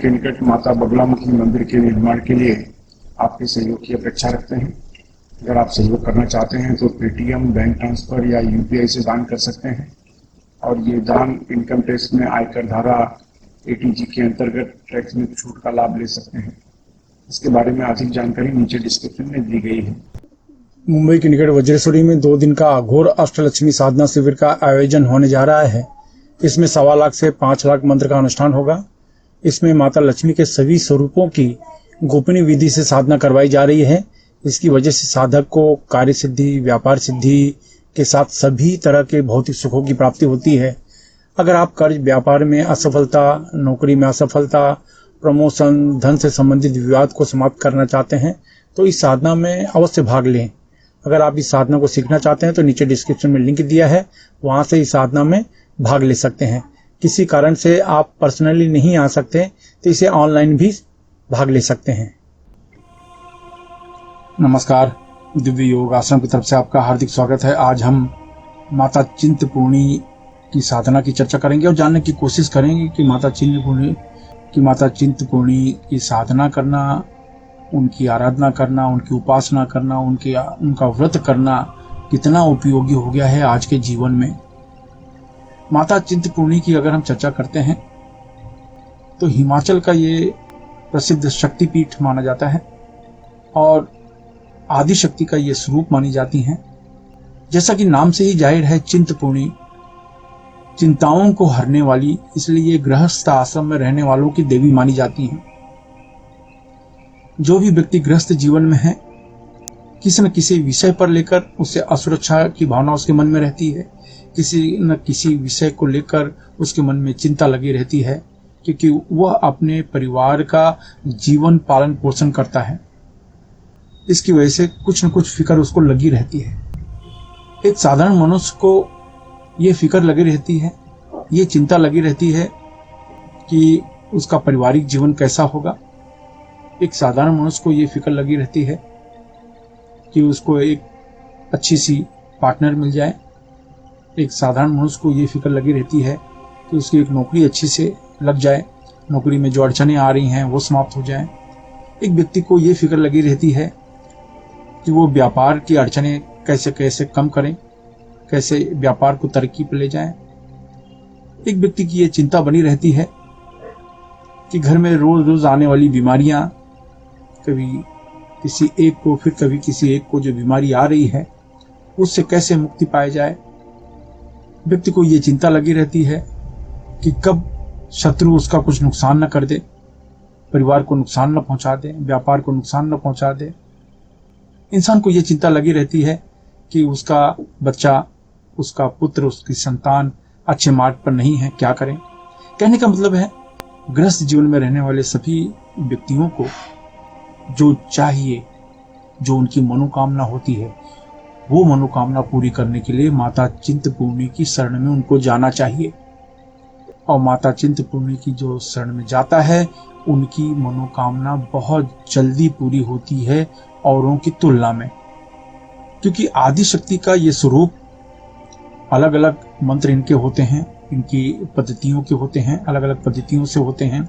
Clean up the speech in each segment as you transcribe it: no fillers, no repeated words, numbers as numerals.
के निकट माता बगलामुखी मंदिर के निर्माण के लिए आपके सहयोग की अपेक्षा रखते हैं। अगर आप सहयोग करना चाहते हैं तो पेटीएम, बैंक ट्रांसफर या यूपीआई से दान कर सकते हैं और ये दान इनकम टैक्स में आयकर धारा एटीजी के अंतर्गत टैक्स में छूट का लाभ ले सकते हैं। इसके बारे में अधिक जानकारी नीचे डिस्क्रिप्शन में दी गई है। मुंबई के निकट वज्रेश्वरी में 2 दिन का अघोर अष्टलक्ष्मी साधना शिविर का आयोजन होने जा रहा है। इसमें 1.25 लाख से 5 लाख मंत्र का अनुष्ठान होगा। इसमें माता लक्ष्मी के सभी स्वरूपों की गोपनीय विधि से साधना करवाई जा रही है। इसकी वजह से साधक को कार्य सिद्धि, व्यापार सिद्धि के साथ सभी तरह के भौतिक सुखों की प्राप्ति होती है। अगर आप कर्ज, व्यापार में असफलता, नौकरी में असफलता, प्रमोशन, धन से संबंधित विवाद को समाप्त करना चाहते हैं तो इस साधना में अवश्य भाग लें। अगर आप इस साधना को सीखना चाहते हैं तो नीचे डिस्क्रिप्शन में लिंक दिया है, वहां से इस साधना में भाग ले सकते हैं। किसी कारण से आप पर्सनली नहीं आ सकते तो इसे ऑनलाइन भी भाग ले सकते हैं। नमस्कार, दिव्य योग आश्रम की तरफ से आपका हार्दिक स्वागत है। आज हम माता चिंतपूर्णी की साधना की चर्चा करेंगे और जानने की कोशिश करेंगे कि माता चिंतपूर्णी की साधना करना, उनकी आराधना करना, उनकी उपासना करना, उनका व्रत करना कितना उपयोगी हो गया है आज के जीवन में। माता चिंतपूर्णी की अगर हम चर्चा करते हैं तो हिमाचल का ये प्रसिद्ध शक्तिपीठ माना जाता है और आदि शक्ति का ये स्वरूप मानी जाती हैं। जैसा कि नाम से ही जाहिर है, चिंतपूर्णी चिंताओं को हरने वाली, इसलिए ये गृहस्थ आश्रम में रहने वालों की देवी मानी जाती हैं। जो भी व्यक्ति गृहस्थ जीवन में है, किसी न किसी विषय पर लेकर उसे असुरक्षा की भावना उसके मन में रहती है। किसी न किसी विषय को लेकर उसके मन में चिंता लगी रहती है, क्योंकि वह अपने परिवार का जीवन पालन पोषण करता है। इसकी वजह से कुछ न कुछ फिक्र उसको लगी रहती है। एक साधारण मनुष्य को ये फिक्र लगी रहती है, ये चिंता लगी रहती है कि उसका पारिवारिक जीवन कैसा होगा। एक साधारण मनुष्य को ये फिक्र लगी रहती है कि उसको एक अच्छी सी पार्टनर मिल जाए। एक साधारण मनुष्य को ये फिक्र लगी रहती है कि उसकी एक नौकरी अच्छी से लग जाए, नौकरी में जो अड़चनें आ रही हैं वो समाप्त हो जाएं। एक व्यक्ति को ये फिक्र लगी रहती है कि वो व्यापार की अड़चनें कैसे कैसे कम करें, कैसे व्यापार को तरक्की पर ले जाएं। एक व्यक्ति की ये चिंता बनी रहती है कि घर में रोज रोज आने वाली बीमारियां, कभी किसी एक को फिर कभी किसी एक को जो बीमारी आ रही है उससे कैसे मुक्ति पाई जाए। व्यक्ति को ये चिंता लगी रहती है कि कब शत्रु उसका कुछ नुकसान न कर दे, परिवार को नुकसान न पहुंचा दे, व्यापार को नुकसान न पहुंचा दे। इंसान को ये चिंता लगी रहती है कि उसका बच्चा, उसका पुत्र, उसकी संतान अच्छे मार्ग पर नहीं है, क्या करें। कहने का मतलब है, गृहस्थ जीवन में रहने वाले सभी व्यक्तियों को जो चाहिए, जो उनकी मनोकामना होती है, वो मनोकामना पूरी करने के लिए माता चिंतपूर्णी की शरण में उनको जाना चाहिए। और माता चिंतपूर्णी की जो शरण में जाता है, उनकी मनोकामना बहुत जल्दी पूरी होती है औरों की तुलना में। क्योंकि आदि शक्ति का ये स्वरूप, अलग अलग मंत्र इनके होते हैं, इनकी पद्धतियों के होते हैं, अलग अलग पद्धतियों से होते हैं।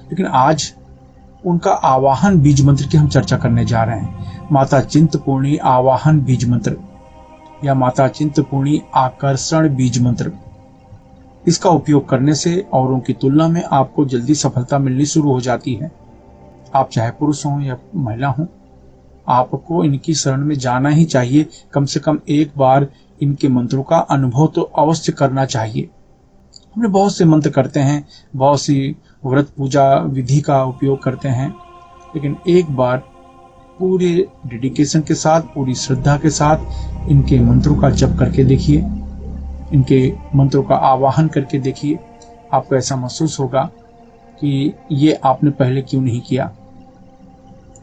लेकिन आज उनका आवाहन बीज मंत्र की हम चर्चा करने जा रहे हैं। माता चिंतपूर्णी आवाहन बीज मंत्र या माता चिंतपूर्णी आकर्षण बीज मंत्र, इसका उपयोग करने से औरों की तुलना में आपको जल्दी सफलता मिलनी शुरू हो जाती है। आप चाहे पुरुष हों या महिला हों, आपको इनकी शरण में जाना ही चाहिए। कम से कम एक बार इनके मंत्रों का अनुभव तो अवश्य करना चाहिए। हमने बहुत से मंत्र करते हैं, बहुत सी व्रत पूजा विधि का उपयोग करते हैं, लेकिन एक बार पूरे डेडिकेशन के साथ, पूरी श्रद्धा के साथ इनके मंत्रों का जप करके देखिए, इनके मंत्रों का आवाहन करके देखिए। आपको ऐसा महसूस होगा कि ये आपने पहले क्यों नहीं किया।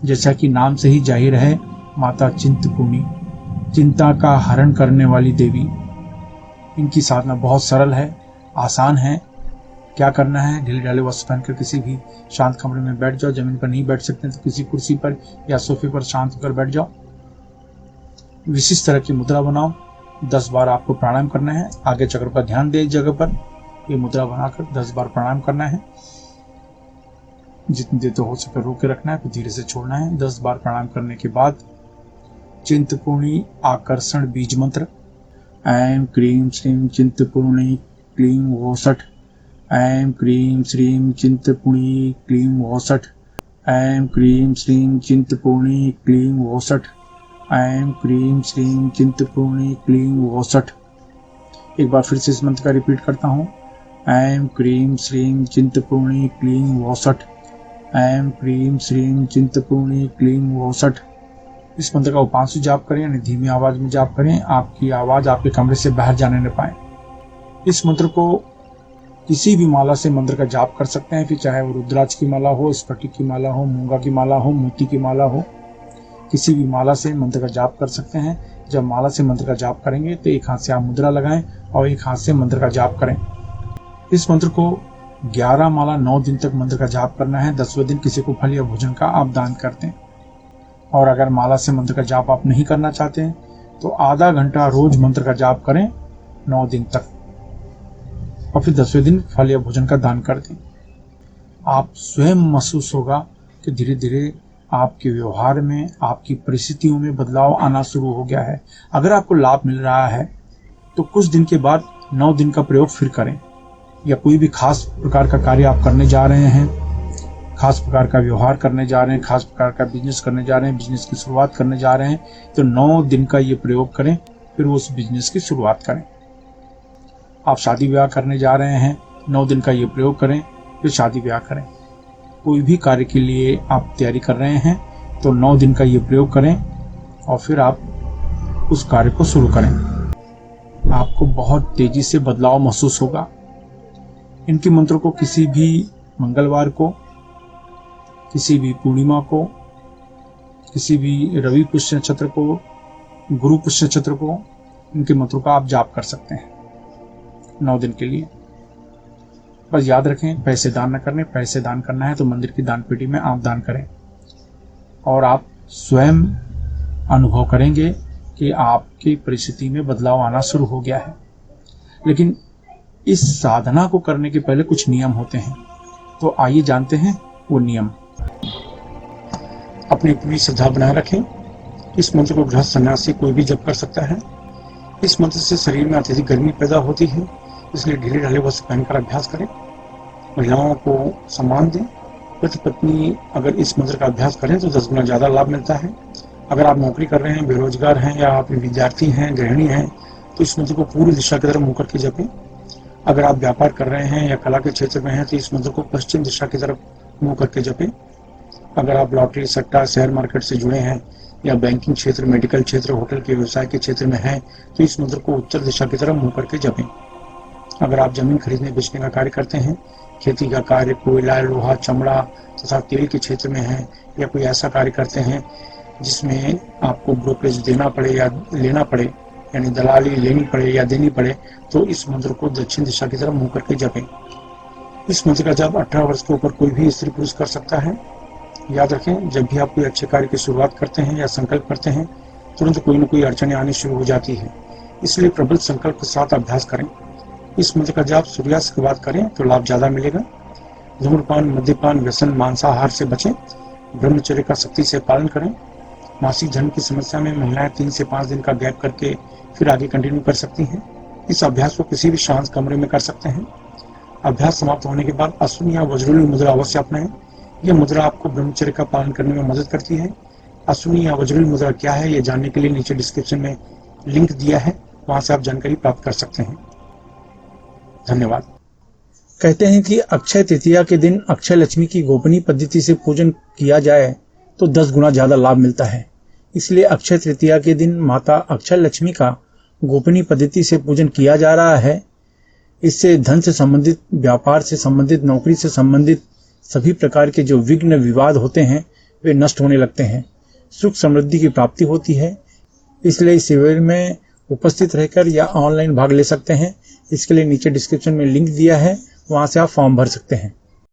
जैसा कि नाम से ही जाहिर है, माता चिंतपूर्णी चिंता का हरण करने वाली देवी। इनकी साधना बहुत सरल है, आसान है। क्या करना है, ढीले ढाले वस्त्र पहनकर किसी भी शांत कमरे में बैठ जाओ। जमीन पर नहीं बैठ सकते तो किसी कुर्सी पर या सोफे पर शांत होकर बैठ जाओ। विशिष्ट तरह की मुद्रा बनाओ। 10 बार आपको प्राणायाम करना है। आगे चक्र पर ध्यान दे, इस जगह पर ये मुद्रा बनाकर 10 बार प्राणायाम करना है। जितनी देर तो हो सके रोक के रखना है, फिर धीरे से छोड़ना है। 10 बार प्राणायाम करने के बाद चिंतपूर्णी आकर्षण बीज मंत्र ऐं क्रीं श्रीं चिंतपूर्णी क्लीं वोसठ, ऐं क्रीं श्रीं चिंतपूर्णी क्लीं वोसठ, ऐं क्रीं श्रीं चिंतपूर्णी क्लीं वोसठ, ऐं क्रीं श्रीं चिंतपूर्णी क्लीं वोसठ। एक बार फिर से इस मंत्र का रिपीट करता हूँ। ऐं क्रीं श्रीं चिंतपूर्णी क्लीं वोसठ, ऐं क्रीं श्रीं चिंतपूर्णी क्लीं वोसठ। इस मंत्र का उपांशु जाप करें, यानी धीमी आवाज में जाप करें। आपकी आवाज आपके कमरे से बाहर जाने न पाए। इस मंत्र को किसी भी माला से मंत्र का जाप कर सकते हैं, फिर चाहे वो रुद्राक्ष की माला हो, स्फटिक की माला हो, मूंगा की माला हो, मोती की माला हो, किसी भी माला से मंत्र का जाप कर सकते हैं। जब माला से मंत्र का जाप करेंगे तो एक हाथ से आप मुद्रा लगाएं और एक हाथ से मंत्र का जाप करें। इस मंत्र को 11 माला 9 दिन तक मंत्र का जाप करना है। 10वें दिन किसी को फल या भोजन का आप दान करते हैं। और अगर माला से मंत्र का जाप आप नहीं करना चाहते हैं तो आधा घंटा रोज मंत्र का जाप करें 9 दिन तक, और फिर 10वें दिन फल या भोजन का दान कर दें। आप स्वयं महसूस होगा कि धीरे धीरे आपके व्यवहार में, आपकी परिस्थितियों में बदलाव आना शुरू हो गया है। अगर आपको लाभ मिल रहा है तो कुछ दिन के बाद 9 दिन का प्रयोग फिर करें, या कोई भी खास प्रकार का कार्य आप करने जा रहे हैं, खास प्रकार का व्यवहार करने जा रहे हैं, खास प्रकार का बिजनेस करने जा रहे हैं, बिजनेस की शुरुआत करने जा रहे हैं, तो 9 दिन का ये प्रयोग करें, फिर उस बिजनेस की शुरुआत करें। आप शादी ब्याह करने जा रहे हैं, 9 दिन का ये प्रयोग करें, फिर शादी ब्याह करें। कोई भी कार्य के लिए आप तैयारी कर रहे हैं तो 9 दिन का ये प्रयोग करें और फिर आप उस कार्य को शुरू करें। आपको बहुत तेजी से बदलाव महसूस होगा। इनके मंत्रों को किसी भी मंगलवार को, किसी भी पूर्णिमा को, किसी भी रवि पुष्य नक्षत्र को, गुरु पुष्य नक्षत्र को, इनके मंत्रों का आप जाप कर सकते हैं 9 दिन के लिए। बस याद रखें, पैसे दान न करने, पैसे दान करना है तो मंदिर की दान पेटी में आप दान करें, और आप स्वयं अनुभव करेंगे कि आपकी परिस्थिति में बदलाव आना शुरू हो गया है। लेकिन इस साधना को करने के पहले कुछ नियम होते हैं, तो आइए जानते हैं वो नियम। अपनी पूरी श्रद्धा बनाए रखें। इस मंत्र को गृहस्थ सन्यासी कोई भी जप कर सकता है। इस मंत्र से शरीर में अत्यधिक गर्मी पैदा होती है, इसलिए ढीले ढाले वस्त्र पहनकर अभ्यास करें। महिलाओं को सम्मान दें। पति पत्नी अगर इस मंत्र का अभ्यास करें तो 10 गुना ज़्यादा लाभ मिलता है। अगर आप नौकरी कर रहे हैं, बेरोजगार हैं, या आप विद्यार्थी हैं, गृहिणी हैं, तो इस मंत्र को पूरी दिशा की तरफ मुँह करके जपें। अगर आप व्यापार कर रहे हैं या कला के क्षेत्र में हैं तो इस मंत्र को पश्चिम दिशा की तरफ मुँह करके जपें। अगर आप लॉटरी, सट्टा, शेयर मार्केट से जुड़े हैं, या बैंकिंग क्षेत्र, मेडिकल क्षेत्र, होटल के व्यवसाय के क्षेत्र में हैं तो इस मंत्र को उत्तर दिशा की तरफ मुँह करके जपें। अगर आप जमीन खरीदने बेचने का कार्य करते हैं, खेती का कार्य, कोयला, लोहा, चमड़ा तथा तेल के क्षेत्र में हैं, या कोई ऐसा कार्य करते हैं जिसमें आपको ब्रोकरेज देना पड़े या लेना पड़े, यानी दलाली लेनी पड़े या देनी पड़े, तो इस मंत्र को दक्षिण दिशा की तरफ मुँह करके जपें। इस मंत्र का जाप 18 वर्ष के ऊपर कोई भी स्त्री पुरुष कर सकता है। याद रखें, जब भी आप कोई अच्छे कार्य की शुरुआत करते हैं या संकल्प करते हैं, तुरंत कोई न कोई अड़चनें आनी शुरू हो जाती है, इसलिए प्रबल संकल्प के साथ अभ्यास करें। इस मंत्र का जाप सूर्यास्त के बाद करें तो लाभ ज्यादा मिलेगा। धूम्रपान, मद्यपान, व्यसन, मांसाहार से बचें। ब्रह्मचर्य का सख्ती से पालन करें। मासिक धर्म की समस्या में महिलाएं 3 से 5 दिन का गैप करके फिर आगे कंटिन्यू कर सकती हैं। इस अभ्यास को किसी भी शांत कमरे में कर सकते हैं। अभ्यास समाप्त होने के बाद अश्विनी या वज्रली मुद्रा अवश्य अपनाएं। यह मुद्रा आपको ब्रह्मचर्य का पालन करने में मदद करती है। अश्विनी या वज्रली मुद्रा क्या है, यह जानने के लिए नीचे डिस्क्रिप्शन में लिंक दिया है, वहां से आप जानकारी प्राप्त कर सकते हैं। धन्यवाद। कहते हैं कि अक्षय तृतीया के दिन अक्षय लक्ष्मी की गोपनीय पद्धति से पूजन किया जाए तो 10 गुना ज्यादा लाभ मिलता है। इसलिए अक्षय तृतीया के दिन माता अक्षय लक्ष्मी का गोपनीय पद्धति से पूजन किया जा रहा है। इससे धन से संबंधित, व्यापार से संबंधित, नौकरी से संबंधित सभी प्रकार के जो विघ्न विवाद होते हैं वे नष्ट होने लगते हैं। सुख समृद्धि की प्राप्ति होती है। इसलिए इस शिविर में उपस्थित रहकर या ऑनलाइन भाग ले सकते हैं। इसके लिए नीचे डिस्क्रिप्शन में लिंक दिया है, वहां से आप फॉर्म भर सकते हैं।